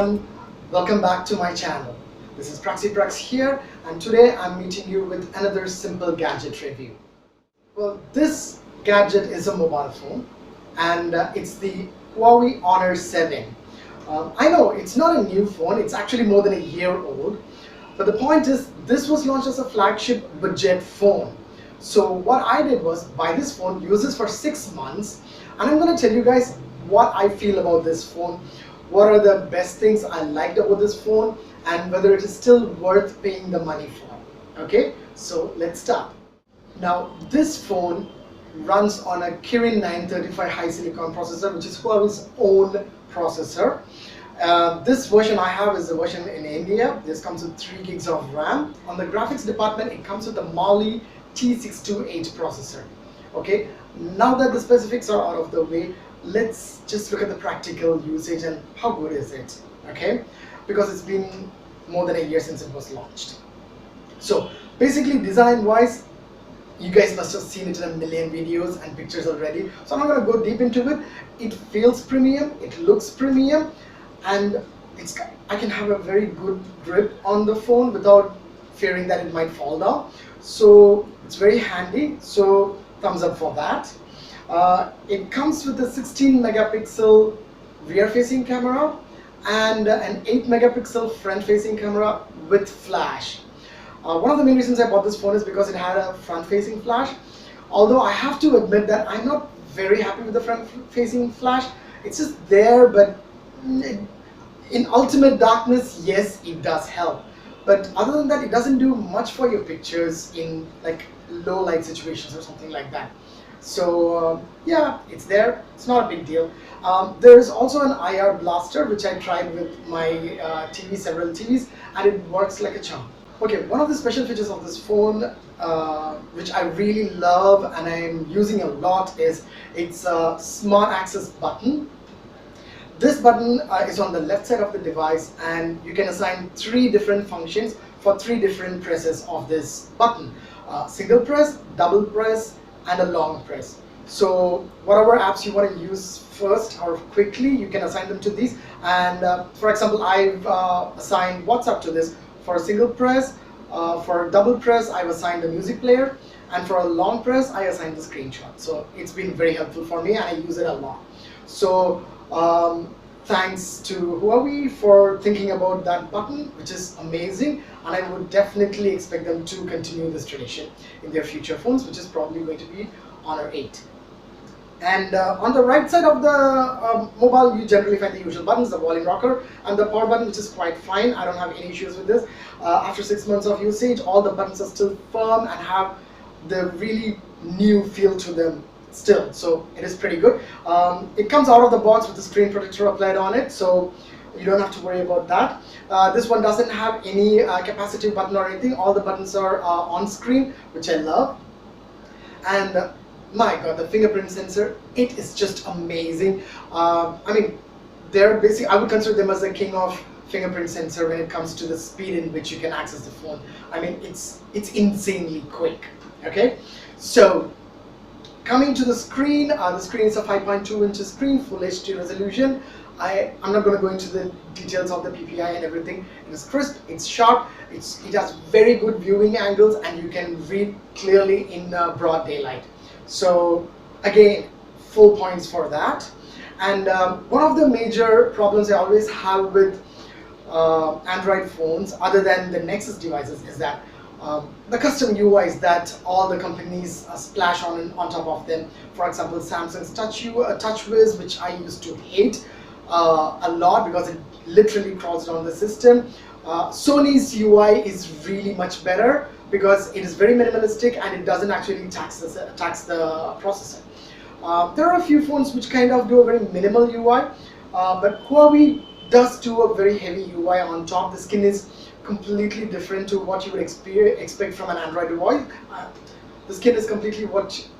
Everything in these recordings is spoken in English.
everyone, welcome back to my channel. This is Praxi here, and today I'm meeting you with another simple gadget review. Well, this gadget is a mobile phone, and it's the Huawei Honor 7. I know it's not a new phone, it's actually more than a year old, but the point is this was launched as a flagship budget phone. So what I did was buy this phone, use this for 6 months, and I'm going to tell you guys what I feel about this phone, what are the best things I liked about this phone, and whether it is still worth paying the money for. Okay, so let's start. Now this phone runs on a Kirin 935 high silicon processor, which is Huawei's own processor. This version I have is the version in India. This comes with 3 gigs of RAM. On the graphics department, it comes with the Mali T628 processor. Okay, now that the specifics are out of the way, let's just look at the practical usage and how good is it. Okay, because it's been more than a year since it was launched. So basically, design wise, you guys must have seen it in a million videos and pictures already, so I'm not going to go deep into it. It feels premium, it looks premium, and I can have a very good grip on the phone without fearing that it might fall down. So it's very handy, so thumbs up for that. It comes with a 16 megapixel rear facing camera and an 8 megapixel front facing camera with flash. One of the main reasons I bought this phone is because it had a front facing flash, although I have to admit that I'm not very happy with the front facing flash. It's just there, but in ultimate darkness, yes, it does help, but other than that, it doesn't do much for your pictures in like low light situations or something like that. So yeah, it's there, it's not a big deal. There's also an IR blaster, which I tried with my TV, several TVs, and it works like a charm. Okay, one of the special features of this phone, which I really love and I'm using a lot, is its smart access button. This button is on the left side of the device, and you can assign 3 different functions for 3 different presses of this button. Single press, double press, and a long press. So whatever apps you want to use first or quickly, you can assign them to these. And for example, I've assigned WhatsApp to this. For a single press, for a double press, I've assigned a music player, and for a long press, I assigned the screenshot. So it's been very helpful for me, and I use it a lot. So thanks to Huawei for thinking about that button, which is amazing, and I would definitely expect them to continue this tradition in their future phones, which is probably going to be Honor 8. And on the right side of the mobile, you generally find the usual buttons, the volume rocker and the power button, which is quite fine. I don't have any issues with this. After 6 months of usage, all the buttons are still firm and have the really new feel to them still, so it is pretty good. It comes out of the box with the screen protector applied on it, so you don't have to worry about that. This one doesn't have any capacitive button or anything. All the buttons are on screen, which I love. And my god, the fingerprint sensor, it is just amazing. I mean, they're basically, I would consider them as the king of fingerprint sensor when it comes to the speed in which you can access the phone. I mean, it's insanely quick. Okay, so coming to the screen is a 5.2 inch screen, full HD resolution. I'm not going to go into the details of the PPI and everything. It is crisp, it's sharp, it has very good viewing angles, and you can read clearly in broad daylight. So again, full points for that. And one of the major problems I always have with Android phones, other than the Nexus devices, is that the custom UIs that all the companies splash on top of them. For example, Samsung's TouchWiz, which I used to hate a lot because it literally crawls down the system. Sony's UI is really much better because it is very minimalistic and it doesn't actually tax the processor. There are a few phones which kind of do a very minimal UI, but Huawei does do a very heavy UI on top. The skin is completely different to what you would expect from an Android device. The skin is completely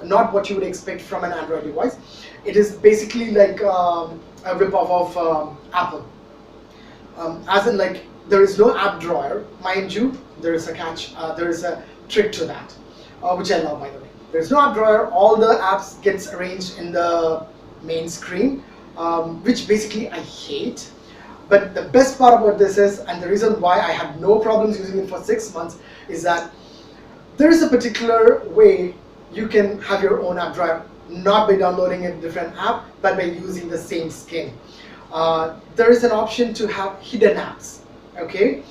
not what you would expect from an Android device. It is basically like a rip-off of Apple. As in, like, there is no app drawer, mind you. There is a catch. There is a trick to that, which I love, by the way. There is no app drawer. All the apps gets arranged in the main screen, which basically I hate. But the best part about this is, and the reason why I had no problems using it for 6 months, is that there is a particular way you can have your own app drawer, not by downloading a different app, but by using the same skin. There is an option to have hidden apps. Okay,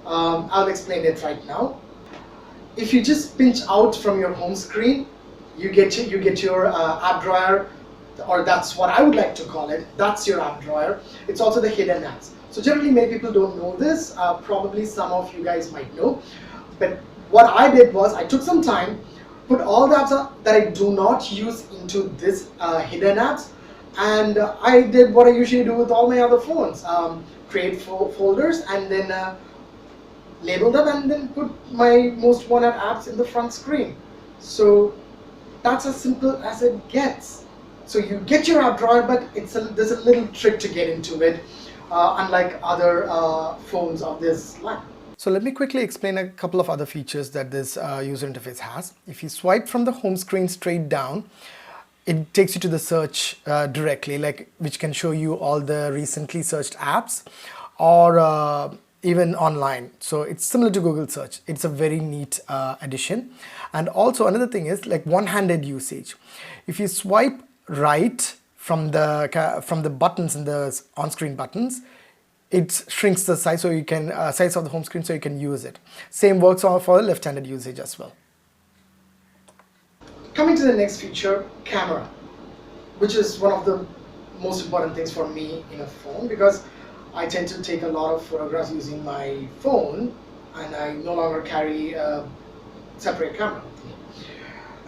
I'll explain it right now. If you just pinch out from your home screen, you get your app drawer, or that's what I would like to call it. That's your app drawer. It's also the hidden apps. So generally, many people don't know this. Probably some of you guys might know. But what I did was I took some time, put all the apps that I do not use into this hidden apps, and I did what I usually do with all my other phones: create folders and then label them and then put my most wanted apps in the front screen. So that's as simple as it gets. So you get your app drawer, but there's a little trick to get into it, unlike other phones of this line. So let me quickly explain a couple of other features that this user interface has. If you swipe from the home screen straight down, it takes you to the search directly, which can show you all the recently searched apps, or even online. So it's similar to Google search. It's a very neat addition. And also another thing is one-handed usage. If you swipe right from the buttons and the on-screen buttons, it shrinks the size, so you can size of the home screen, so you can use it. Same works for left-handed usage as well. Coming to the next feature, camera, which is one of the most important things for me in a phone, because I tend to take a lot of photographs using my phone, and I no longer carry a separate camera with me.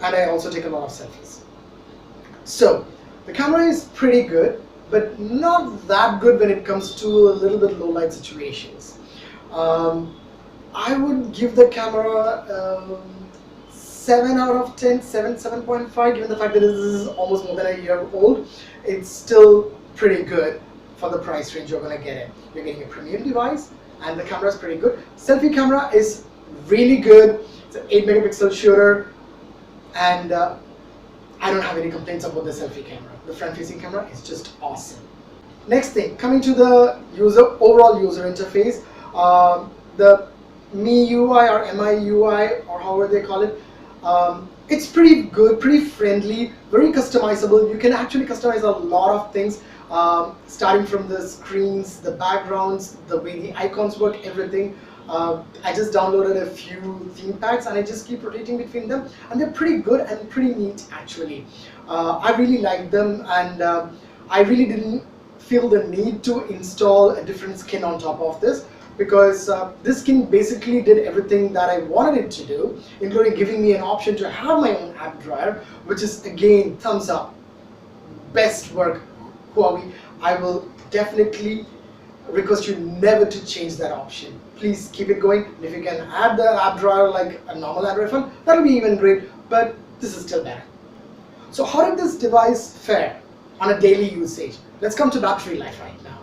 And I also take a lot of selfies. So the camera is pretty good, but not that good when it comes to a little bit low light situations. I would give the camera 7 out of 10, 7.5, given the fact that this is almost more than a year old. It's still pretty good for the price range you're gonna get it. You're getting a premium device, and the camera is pretty good. Selfie camera is really good. It's an 8 megapixel shooter, and I don't have any complaints about the selfie camera. The front-facing camera is just awesome. Next thing, coming to the overall user interface, the MIUI or MIUI, or however they call it, it's pretty good, pretty friendly, very customizable. You can actually customize a lot of things, starting from the screens, the backgrounds, the way the icons work, everything. I just downloaded a few theme packs and I just keep rotating between them, and they're pretty good and pretty neat actually. I really like them, and I really didn't feel the need to install a different skin on top of this, because this skin basically did everything that I wanted it to do, including giving me an option to have my own app drawer, which is again thumbs up. Best work, Huawei. I will definitely request you never to change that option. Please keep it going. And if you can add the app drawer like a normal Android phone, that'll be even great, but this is still better. So how did this device fare on a daily usage? Let's come to battery life right now.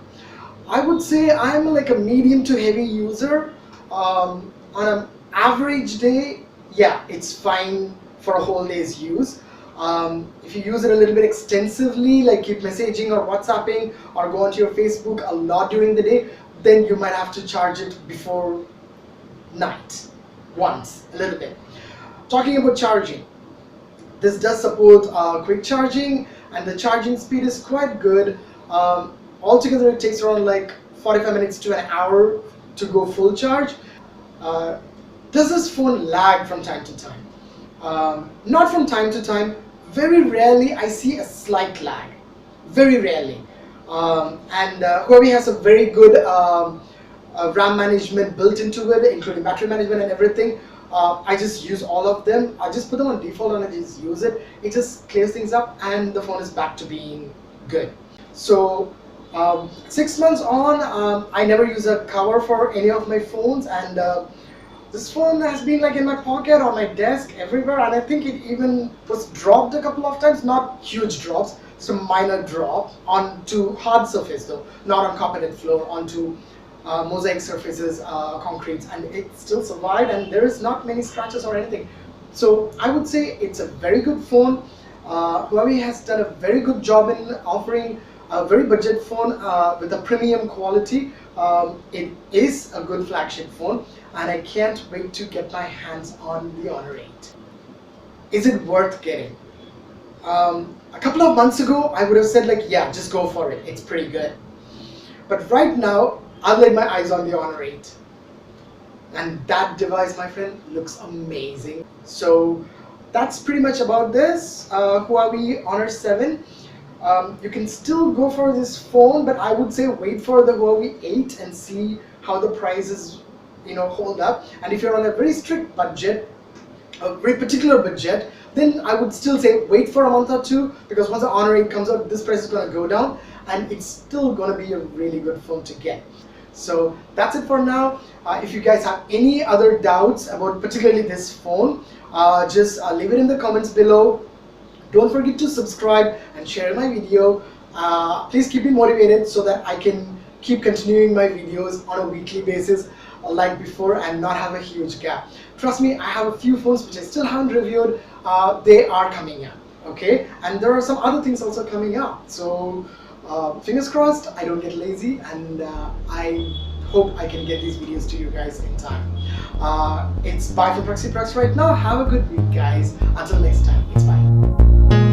I would say I'm like a medium to heavy user. On an average day, yeah, it's fine for a whole day's use. If you use it a little bit extensively, like keep messaging or WhatsApping or go onto your Facebook a lot during the day, then you might have to charge it before night once, a little bit. Talking about charging, this does support quick charging, and the charging speed is quite good. Altogether it takes around like 45 minutes to an hour to go full charge. Does this phone lag from time to time? Not from time to time. Very rarely I see a slight lag. Very rarely. And Huawei has a very good RAM management built into it, including battery management and everything. I just use all of them. I just put them on default and I just use it. It just clears things up and the phone is back to being good. So 6 months on, I never use a cover for any of my phones, and this phone has been like in my pocket, on my desk, everywhere, and I think it even was dropped a couple of times. Not huge drops, some minor drop onto hard surface though, not on carpeted floor, onto mosaic surfaces, concretes, and it still survived, and there is not many scratches or anything. So I would say it's a very good phone. Huawei has done a very good job in offering a very budget phone with a premium quality. It is a good flagship phone, and I can't wait to get my hands on the Honor 8. Is it worth getting? A couple of months ago, I would have said like, yeah, just go for it. It's pretty good. But right now, I've laid my eyes on the Honor 8. And that device, my friend, looks amazing. So that's pretty much about this Huawei Honor 7. You can still go for this phone, but I would say wait for the Huawei 8 and see how the prices, hold up. And if you're on a very strict budget, a very particular budget, then I would still say wait for a month or two, because once the Honor 8 comes out, this price is going to go down and it's still going to be a really good phone to get. So that's it for now. If you guys have any other doubts about particularly this phone, just leave it in the comments below. Don't forget to subscribe and share my video. Please keep me motivated so that I can keep continuing my videos on a weekly basis like before and not have a huge gap. Trust me, I have a few phones which I still haven't reviewed. They are coming up, okay? And there are some other things also coming up. So fingers crossed I don't get lazy, and I hope I can get these videos to you guys in time. It's bye for Praxi Prax right now. Have a good week, guys. Until next time, it's bye.